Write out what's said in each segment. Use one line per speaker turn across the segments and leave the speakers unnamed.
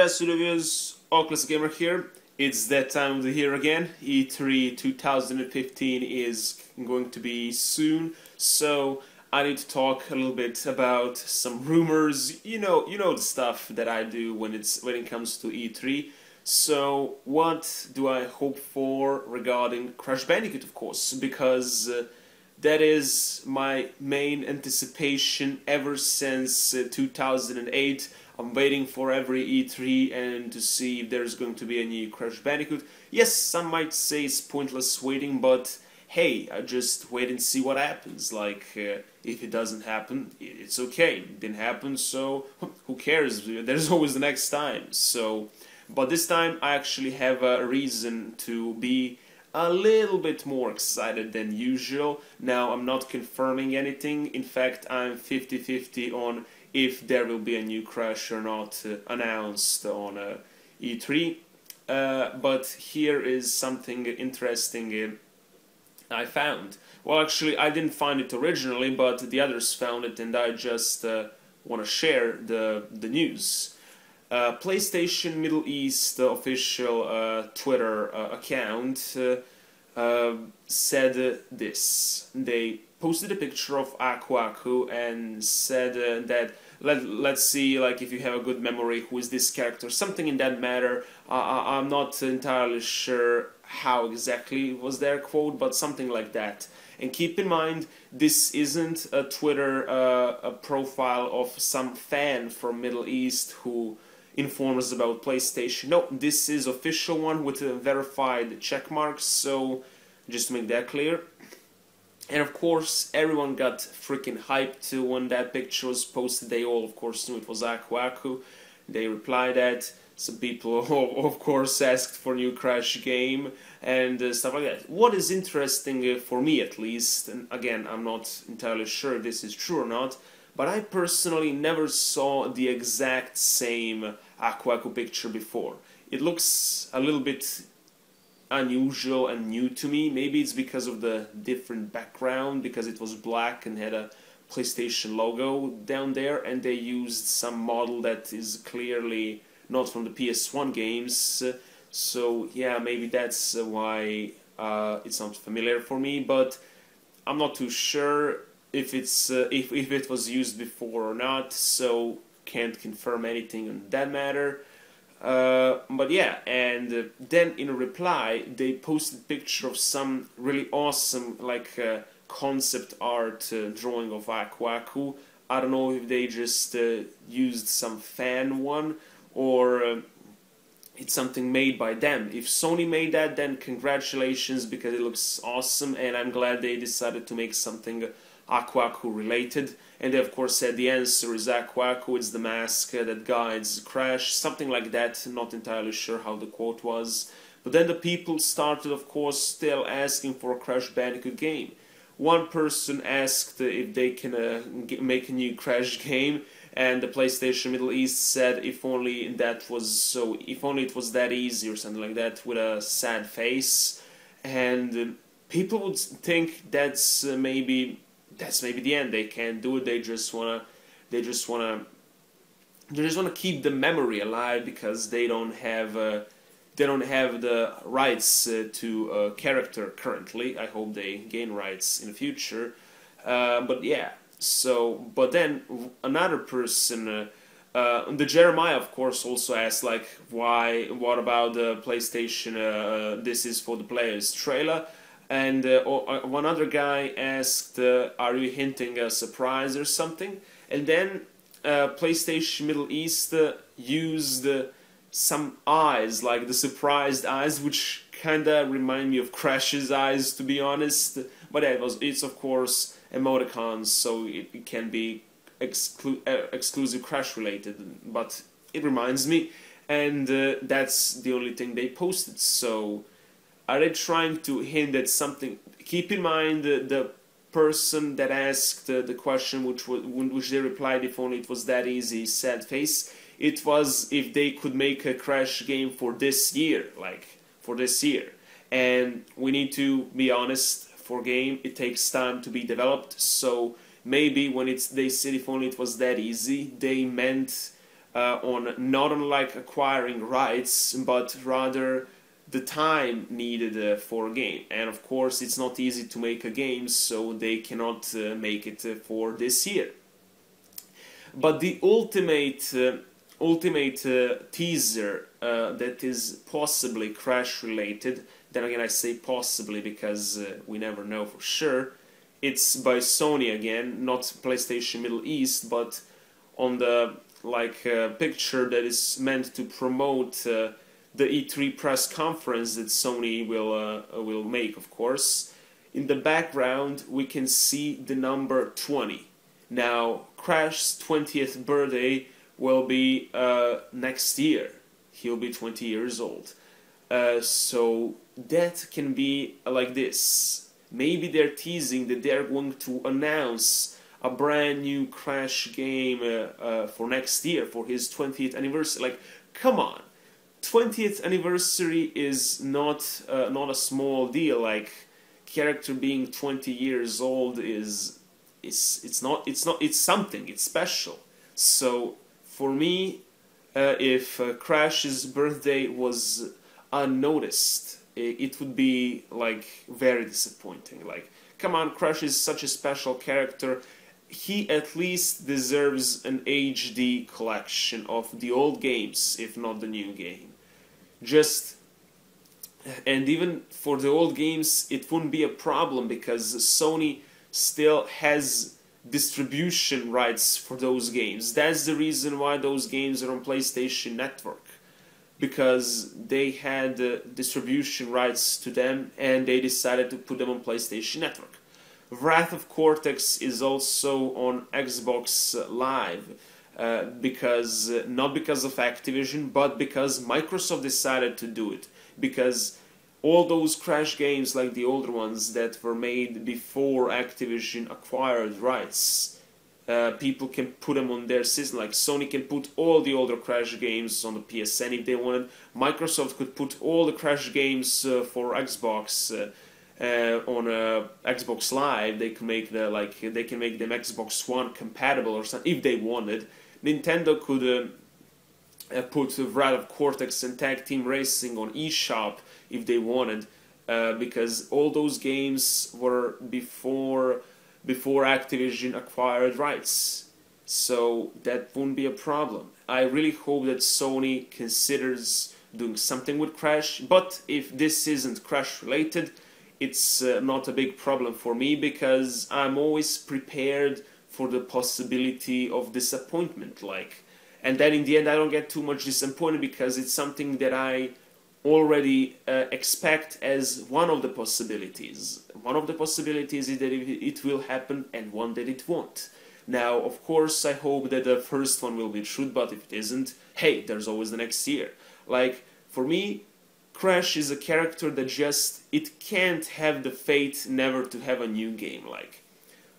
Studios, OldClassicGamer here. It's that time of the year again. E3 2015 is going to be soon, so I need to talk a little bit about some rumors. You know the stuff that I do when it comes to E3. So what do I hope for regarding Crash Bandicoot, of course, because that is my main anticipation ever since 2008. I'm waiting for every E3 and to see if there's going to be a new Crash Bandicoot. Yes, some might say it's pointless waiting, but hey, I just wait and see what happens. Like, if it doesn't happen, it's okay. It didn't happen, so who cares? There's always the next time. So, but this time I actually have a reason to be a little bit more excited than usual. Now, I'm not confirming anything. In fact, I'm 50-50 on if there will be a new Crash or not announced on E3. But here is something interesting I found. Well, actually, I didn't find it originally, but the others found it, and I just want to share the news. PlayStation Middle East official Twitter account said this. They posted a picture of Aku Aku and said that let's see, like, if you have a good memory, who is this character, something in that matter. I'm not entirely sure how exactly was their quote, but something like that. And keep in mind, this isn't a Twitter a profile of some fan from Middle East who informs about PlayStation. No, this is official one with verified check marks, so just to make that clear. And of course, everyone got freaking hyped when that picture was posted. They all, of course, knew it was Aku Aku. They replied that. Some people, of course, asked for new Crash game and stuff like that. What is interesting, for me at least, and again, I'm not entirely sure if this is true or not, but I personally never saw the exact same Aku Aku picture before. It looks a little bit unusual and new to me. Maybe it's because of the different background, because it was black and had a PlayStation logo down there, and they used some model that is clearly not from the PS1 games. So yeah, maybe that's why it's not familiar for me, but I'm not too sure if it's if it was used before or not, so can't confirm anything on that matter. But yeah, and then in a reply they posted a picture of some really awesome, like, concept art drawing of Aku Aku. I don't know if they just used some fan one or it's something made by them. If Sony made that, then congratulations, because it looks awesome, and I'm glad they decided to make something Aku Aku related. And they of course said the answer is Aku Aku, it's the mask that guides Crash, something like that. Not entirely sure how the quote was. But then the people started, of course, still asking for a Crash Bandicoot game. One person asked if they can make a new Crash game, and the PlayStation Middle East said if only that was so, if only it was that easy or something like that, with a sad face. And people would think that's maybe the end. They can't do it. They just wanna keep the memory alive because they don't have the rights to a character currently. I hope they gain rights in the future. But yeah. So, but then another person, the Jeremiah, of course, also asked, like, why? What about the PlayStation? This is for the players trailer. And one other guy asked, are you hinting a surprise or something? And then PlayStation Middle East used some eyes, like the surprised eyes, which kinda remind me of Crash's eyes, to be honest. But yeah, it's of course emoticons, so it can be exclusive Crash related, but it reminds me, and that's the only thing they posted. So are they trying to hint at something? Keep in mind the person that asked the question, which they replied if only it was that easy, sad face. It was if they could make a Crash game for this year, like for this year. And we need to be honest, for game it takes time to be developed, so maybe when they said if only it was that easy, they meant on not on like acquiring rights, but rather the time needed for a game. And of course, it's not easy to make a game, so they cannot make it for this year. But the ultimate teaser that is possibly Crash related, then again I say possibly because we never know for sure, it's by Sony again, not PlayStation Middle East, but on the picture that is meant to promote the E3 press conference that Sony will make, of course. In the background we can see the number 20. Now Crash's 20th birthday will be next year. He'll be 20 years old. So that can be like this. Maybe they're teasing that they're going to announce a brand new Crash game for next year, for his 20th anniversary. Like, come on. 20th anniversary is not a small deal. Like, character being 20 years old it's something. It's special. So for me, if Crash's birthday was unnoticed, it would be like very disappointing. Like, come on, Crash is such a special character. He at least deserves an HD collection of the old games, if not the new game. And even for the old games, it wouldn't be a problem because Sony still has distribution rights for those games. That's the reason why those games are on PlayStation Network, because they had distribution rights to them and they decided to put them on PlayStation Network. Wrath of Cortex is also on Xbox Live, because not because of Activision, but because Microsoft decided to do it. Because all those Crash games, like the older ones that were made before Activision acquired rights, people can put them on their system. Like Sony can put all the older Crash games on the PSN if they wanted. Microsoft could put all the Crash games for Xbox on Xbox Live. They can make they can make them Xbox One compatible or something if they wanted. Nintendo could put Wrath of Cortex and Tag Team Racing on eShop if they wanted, because all those games were before Activision acquired rights. So that won't be a problem. I really hope that Sony considers doing something with Crash, but if this isn't Crash related, it's not a big problem for me, because I'm always prepared for the possibility of disappointment. And then in the end I don't get too much disappointed because it's something that I already expect as one of the possibilities. One of the possibilities is that it will happen and one that it won't. Now, of course, I hope that the first one will be true, but if it isn't, hey, there's always the next year. Like, for me, Crash is a character that it can't have the fate never to have a new game. Like,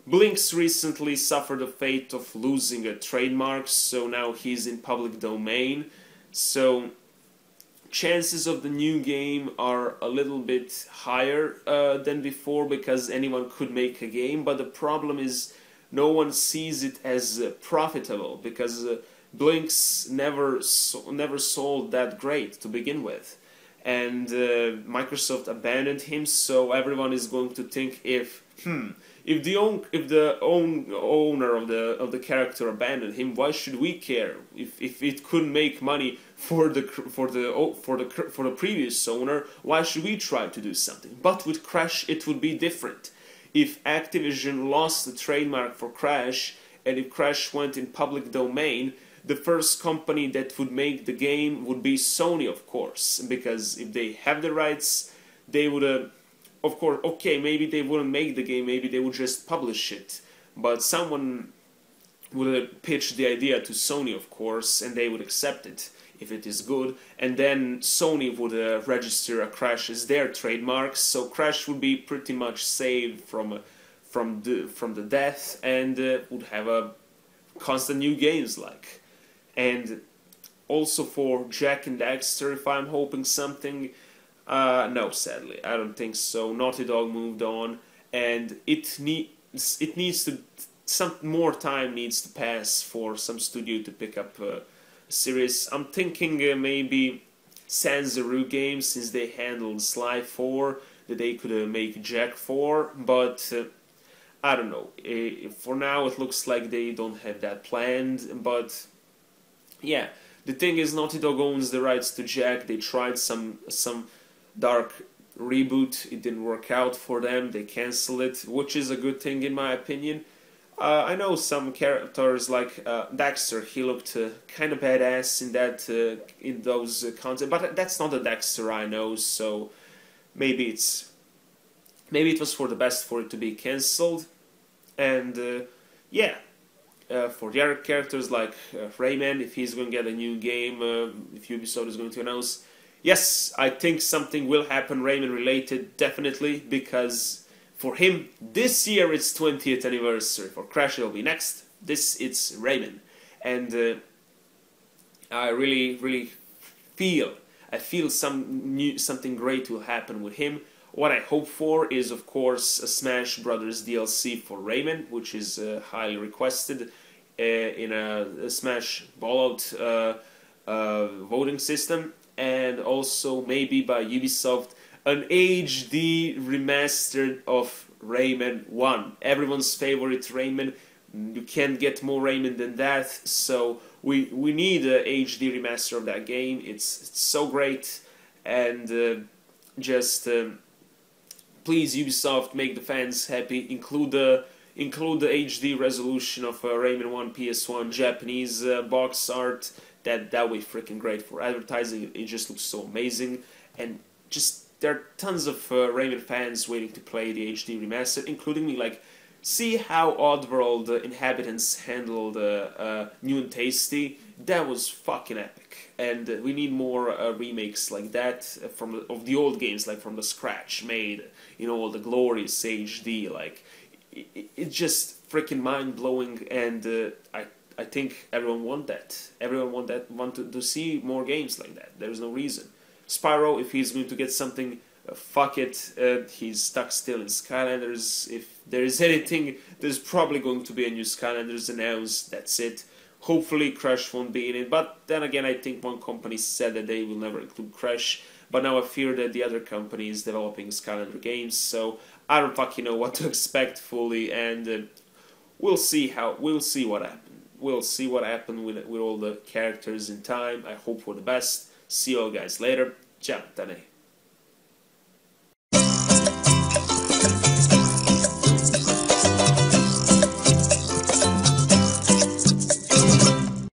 Blinks recently suffered the fate of losing a trademark, so now he's in public domain. So chances of the new game are a little bit higher than before, because anyone could make a game, but the problem is no one sees it as profitable, because Blinks never sold that great to begin with, and Microsoft abandoned him, so everyone is going to think if the owner of the character abandoned him, why should we care? If it couldn't make money for the previous owner, why should we try to do something? But with Crash it would be different. If Activision lost the trademark for Crash, and if Crash went in public domain, the first company that would make the game would be Sony, of course, because if they have the rights, they would of course, okay, maybe they wouldn't make the game, maybe they would just publish it, but someone would pitch the idea to Sony, of course, and they would accept it if it is good, and then Sony would register a Crash as their trademark, so Crash would be pretty much saved from the death, and would have a constant new games like. And also for Jak and Daxter, if I'm hoping something, no, sadly, I don't think so. Naughty Dog moved on, and it needs to, some more time needs to pass for some studio to pick up series. I'm thinking maybe Sanzaru games, since they handled Sly 4, that they could make Jack 4, but I don't know. For now, it looks like they don't have that planned, but yeah. The thing is, Naughty Dog owns the rights to Jack. They tried some dark reboot. It didn't work out for them. They canceled it, which is a good thing in my opinion. I know some characters like Dexter. He looked kind of badass in that in those content, but that's not the Dexter I know. So maybe it was for the best for it to be cancelled. And yeah. For the other characters like Rayman, if he's going to get a new game, if Ubisoft is going to announce, yes, I think something will happen Rayman related, definitely, because for him, this year it's 20th anniversary. For Crash it'll be next. This it's Rayman. And I really feel something great will happen with him. What I hope for is, of course, a Smash Brothers DLC for Rayman, which is highly requested in a Smash Fallout voting system, and also maybe by Ubisoft an HD remastered of Rayman 1. Everyone's favorite Rayman. You can't get more Rayman than that, so we need a HD remaster of that game. It's so great, and just please, Ubisoft, make the fans happy. Include the HD resolution of Rayman 1 PS1 Japanese box art. That would be freaking great for advertising. It just looks so amazing, and just there are tons of Rayman fans waiting to play the HD remaster, including me. Like, see how Oddworld inhabitants handled New and Tasty. That was fucking epic, and we need more remakes like that of the old games, like from the scratch, made all the glorious HD. Like, it's just freaking mind blowing, and I think everyone want that. Everyone want to see more games like that. There's no reason. Spyro, if he's going to get something, fuck it. He's stuck still in Skylanders. If there is anything, there's probably going to be a new Skylanders announced. That's it. Hopefully Crash won't be in it, but then again I think one company said that they will never include Crash, but now I fear that the other company is developing Skylander games, so I don't fucking know what to expect fully, and we'll see what happens. We'll see what happens with all the characters in time. I hope for the best. See you all guys later. Ciao, Tane.